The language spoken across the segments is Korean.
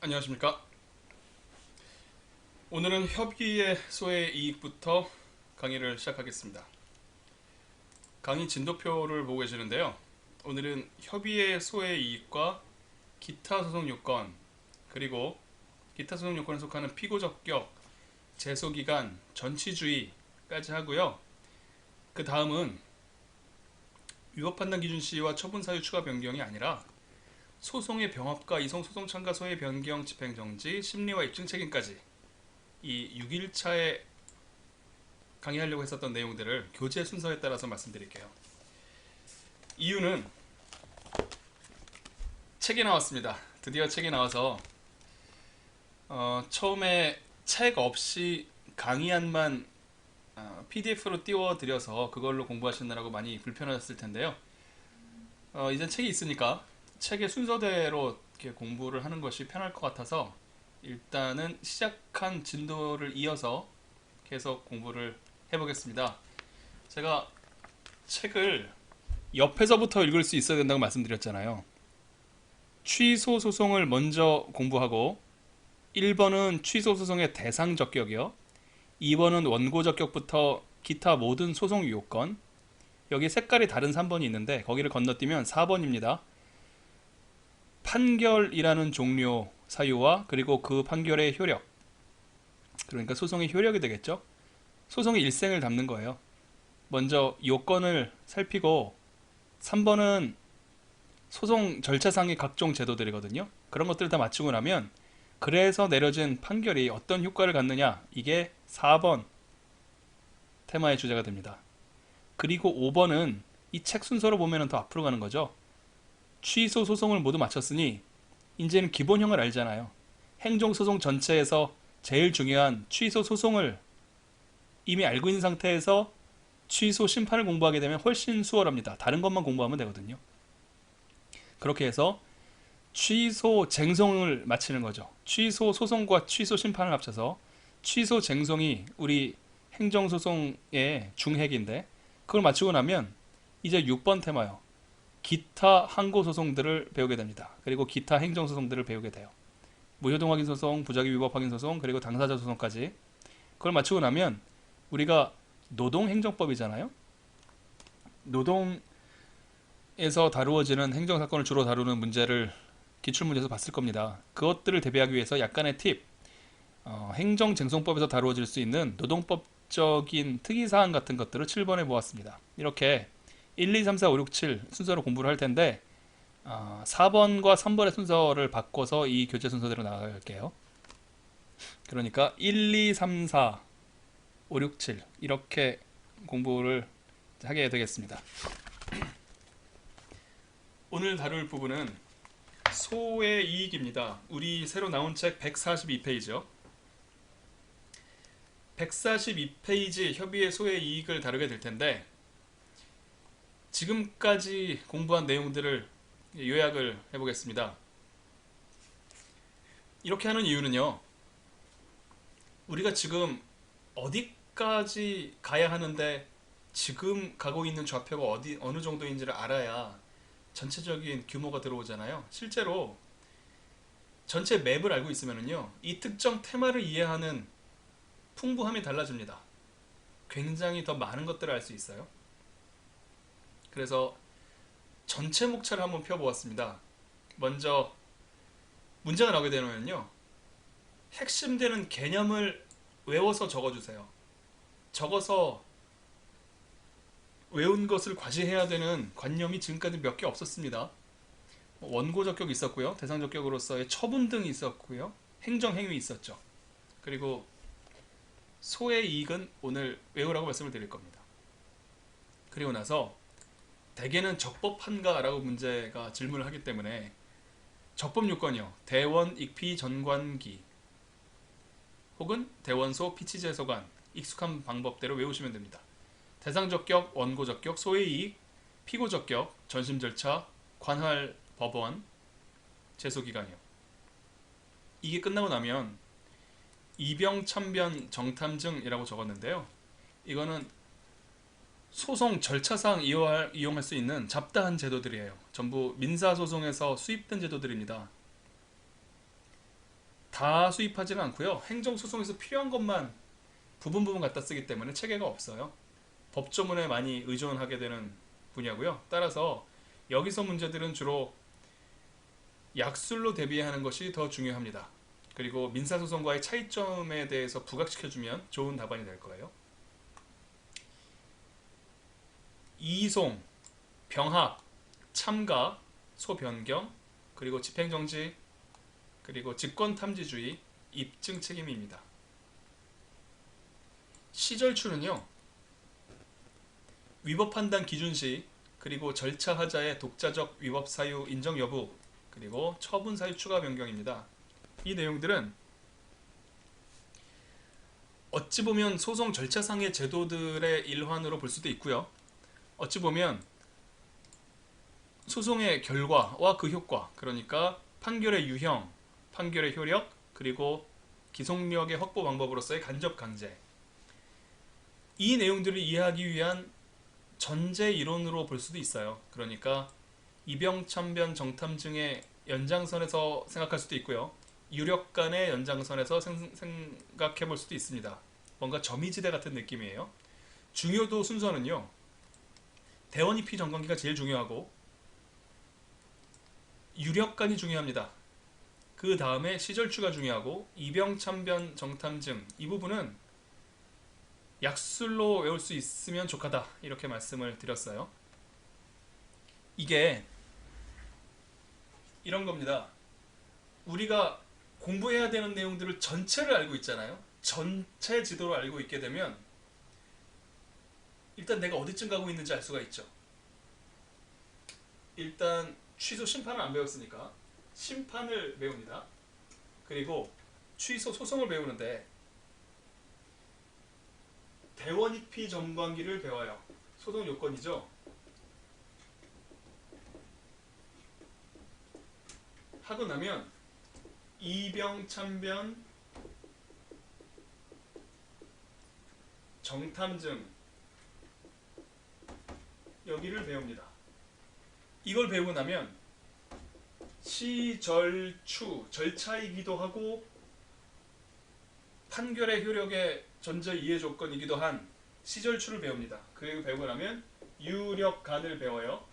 안녕하십니까. 오늘은 협의의 소의 이익부터 강의를 시작하겠습니다. 강의 진도표를 보고 계시는데요. 오늘은 협의의 소의 이익과 기타 소송 요건, 그리고 기타 소송 요건에 속하는 피고 적격, 제소 기간, 전치주의까지 하고요. 그 다음은 위법 판단 기준 시와 처분 사유 추가 변경이 아니라 소송의 병합과 이송 소송 참가 소의 변경, 집행정지, 심리와 입증 책임까지 이 6일차에 강의하려고 했었던 내용들을 교재 순서에 따라서 말씀드릴게요. 이유는 책이 나왔습니다. 드디어 책이 나와서 처음에 책 없이 강의안만 PDF로 띄워드려서 그걸로 공부하시느라고 많이 불편하셨을 텐데요. 이젠 책이 있으니까 책의 순서대로 이렇게 공부를 하는 것이 편할 것 같아서 일단은 시작한 진도를 이어서 계속 공부를 해보겠습니다. 제가 책을 옆에서부터 읽을 수 있어야 된다고 말씀드렸잖아요. 취소 소송을 먼저 공부하고 1번은 취소 소송의 대상 적격이요. 2번은 원고 적격부터 기타 모든 소송 요건. 여기 색깔이 다른 3번이 있는데 거기를 건너뛰면 4번입니다. 판결이라는 종료 사유와 그리고 그 판결의 효력. 그러니까 소송의 효력이 되겠죠. 소송의 일생을 담는 거예요. 먼저 요건을 살피고 3번은 소송 절차상의 각종 제도들이거든요. 그런 것들을 다 맞추고 나면 그래서 내려진 판결이 어떤 효과를 갖느냐, 이게 4번 테마의 주제가 됩니다. 그리고 5번은 이 책 순서로 보면 더 앞으로 가는 거죠. 취소 소송을 모두 마쳤으니 이제는 기본형을 알잖아요. 행정소송 전체에서 제일 중요한 취소 소송을 이미 알고 있는 상태에서 취소 심판을 공부하게 되면 훨씬 수월합니다. 다른 것만 공부하면 되거든요. 그렇게 해서 취소 쟁송을 마치는 거죠. 취소 소송과 취소 심판을 합쳐서 취소 쟁송이 우리 행정소송의 중핵인데, 그걸 마치고 나면 이제 6번 테마요. 기타 항고소송들을 배우게 됩니다. 그리고 기타 행정소송들을 배우게 돼요. 무효동 확인소송, 부작위 위법 확인소송, 그리고 당사자 소송까지. 그걸 마치고 나면 우리가 노동행정법이잖아요. 노동에서 다루어지는 행정사건을 주로 다루는 문제를 기출문제에서 봤을 겁니다. 그것들을 대비하기 위해서 약간의 팁, 행정쟁송법에서 다루어질 수 있는 노동법적인 특이사항 같은 것들을 7번에 모았습니다. 이렇게 1, 2, 3, 4, 5, 6, 7 순서로 공부를 할 텐데 4번과 3번의 순서를 바꿔서 이 교재 순서대로 나갈게요. 그러니까 1, 2, 3, 4, 5, 6, 7 이렇게 공부를 하게 되겠습니다. 오늘 다룰 부분은 소의 이익입니다. 우리 새로 나온 책 142페이지요. 142페이지 협의의 소의 이익을 다루게 될 텐데, 지금까지 공부한 내용들을 요약을 해보겠습니다. 이렇게 하는 이유는요, 우리가 지금 어디까지 가야 하는데 지금 가고 있는 좌표가 어느 정도인지를 알아야 전체적인 규모가 들어오잖아요. 실제로 전체 맵을 알고 있으면요, 이 특정 테마를 이해하는 풍부함이 달라집니다. 굉장히 더 많은 것들을 알 수 있어요. 그래서 전체 목차를 한번 펴보았습니다. 먼저 문제가 나오게 되면요, 핵심되는 개념을 외워서 적어주세요. 적어서 외운 것을 과시해야 되는 관념이 지금까지 몇 개 없었습니다. 원고 적격이 있었고요, 대상 적격으로서의 처분 등이 있었고요, 행정 행위 있었죠. 그리고 소의 이익은 오늘 외우라고 말씀을 드릴 겁니다. 그리고 나서 대개는 적법한가라고 문제가 질문을 하기 때문에 적법 요건이요, 대원, 익피, 전관기 혹은 대원소, 피치재소관, 익숙한 방법대로 외우시면 됩니다. 대상 적격, 원고 적격, 소의 이익, 피고 적격, 전심 절차, 관할 법원, 제소 기간이요. 이게 끝나고 나면 이병, 참변, 정탐증이라고 적었는데요. 이거는 소송 절차상 이용할 수 있는 잡다한 제도들이에요. 전부 민사소송에서 수입된 제도들입니다. 다 수입하지는 않고요. 행정소송에서 필요한 것만 부분 갖다 쓰기 때문에 체계가 없어요. 법조문에 많이 의존하게 되는 분야고요. 따라서 여기서 문제들은 주로 약술로 대비하는 것이 더 중요합니다. 그리고 민사소송과의 차이점에 대해서 부각시켜주면 좋은 답안이 될 거예요. 이송, 병합, 참가, 소변경, 그리고 집행정지, 그리고 직권탐지주의, 입증 책임입니다. 시절추는요, 위법 판단 기준시, 그리고 절차 하자의 독자적 위법 사유 인정 여부, 그리고 처분 사유 추가 변경입니다. 이 내용들은 어찌 보면 소송 절차상의 제도들의 일환으로 볼 수도 있고요. 어찌 보면 소송의 결과와 그 효과, 그러니까 판결의 유형, 판결의 효력, 그리고 기속력의 확보 방법으로서의 간접 강제, 이 내용들을 이해하기 위한 전제 이론으로 볼 수도 있어요. 그러니까 이병참변 정탐증의 연장선에서 생각할 수도 있고요. 유력간의 연장선에서 생각해 볼 수도 있습니다. 뭔가 점이지대 같은 느낌이에요. 중요도 순서는요, 대원입휘 정관기가 제일 중요하고 유력간이 중요합니다. 그 다음에 시절추가 중요하고 이병참변 정탐증, 이 부분은 약술로 외울 수 있으면 좋겠다, 이렇게 말씀을 드렸어요. 이게 이런 겁니다. 우리가 공부해야 되는 내용들을 전체를 알고 있잖아요. 전체 지도를 알고 있게 되면 일단 내가 어디쯤 가고 있는지 알 수가 있죠. 일단 취소 심판을 안 배웠으니까 심판을 배웁니다. 그리고 취소 소송을 배우는데 대원입휘 정관기를 배워요. 소송 요건이죠. 하고 나면 이병참변 정탐증, 여기를 배웁니다. 이걸 배우고 나면 시절추, 절차이기도 하고 판결의 효력의 전제 이해 조건이기도 한 시절추를 배웁니다. 그 배우고 나면 유력간을 배워요.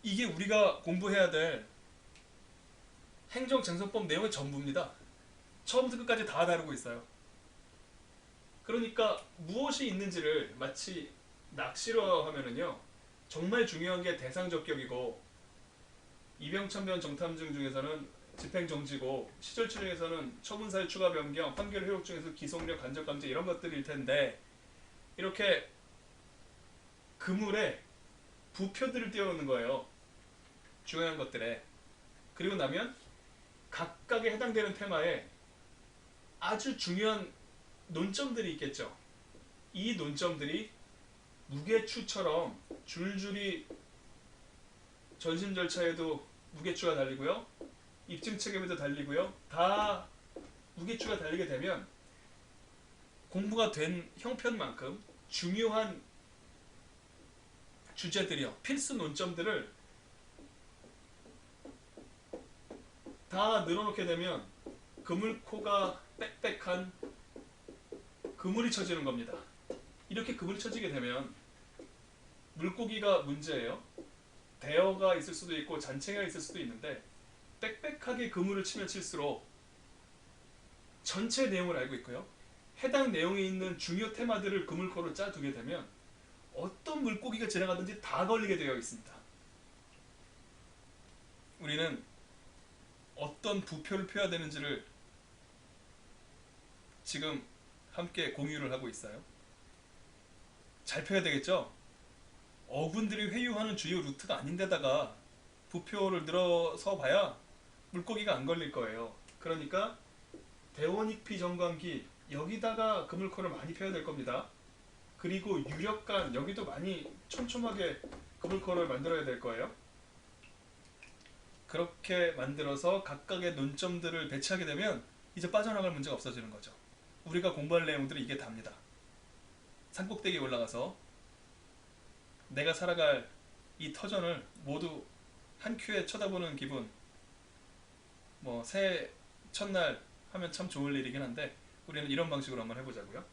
이게 우리가 공부해야 될 행정쟁서법 내용의 전부입니다. 처음부터 끝까지 다 다루고 있어요. 그러니까 무엇이 있는지를 마치 낚시로 하면은요, 정말 중요한 게 대상적격이고 이병참변 정탐증 중에서는 집행정지고 시절추 중에서는 처분사유 추가 변경, 판결 효력 중에서 기속력, 간접강제, 이런 것들일 텐데 이렇게 그물에 부표들을 띄워놓는 거예요. 중요한 것들에. 그리고 나면 각각에 해당되는 테마에 아주 중요한 논점들이 있겠죠. 이 논점들이 무게추처럼 줄줄이 전심 절차에도 무게추가 달리고요, 입증 책임에도 달리고요, 다 무게추가 달리게 되면 공부가 된 형편만큼 중요한 주제들이요, 필수 논점들을 다 늘어놓게 되면 그물코가 빽빽한 그물이 쳐지는 겁니다. 이렇게 그물이 쳐지게 되면 물고기가 문제예요. 대어가 있을 수도 있고 잔챙이가 있을 수도 있는데 빽빽하게 그물을 치면 칠수록 전체 내용을 알고 있고요, 해당 내용에 있는 중요 테마들을 그물코로 짜두게 되면 어떤 물고기가 지나가든지 다 걸리게 되어 있습니다. 우리는 어떤 부표를 펴야 되는지를 지금 함께 공유를 하고 있어요. 잘 펴야 되겠죠? 어군들이 회유하는 주요 루트가 아닌데다가 부표를 늘어서 봐야 물고기가 안 걸릴 거예요. 그러니까 대원입휘 정관기, 여기다가 그물코를 많이 펴야 될 겁니다. 그리고 유력간, 여기도 많이 촘촘하게 그물코를 만들어야 될 거예요. 그렇게 만들어서 각각의 논점들을 배치하게 되면 이제 빠져나갈 문제가 없어지는 거죠. 우리가 공부할 내용들은 이게 답니다. 산꼭대기에 올라가서 내가 살아갈 이 터전을 모두 한 큐에 쳐다보는 기분, 뭐 새해 첫날 하면 참 좋을 일이긴 한데 우리는 이런 방식으로 한번 해보자고요.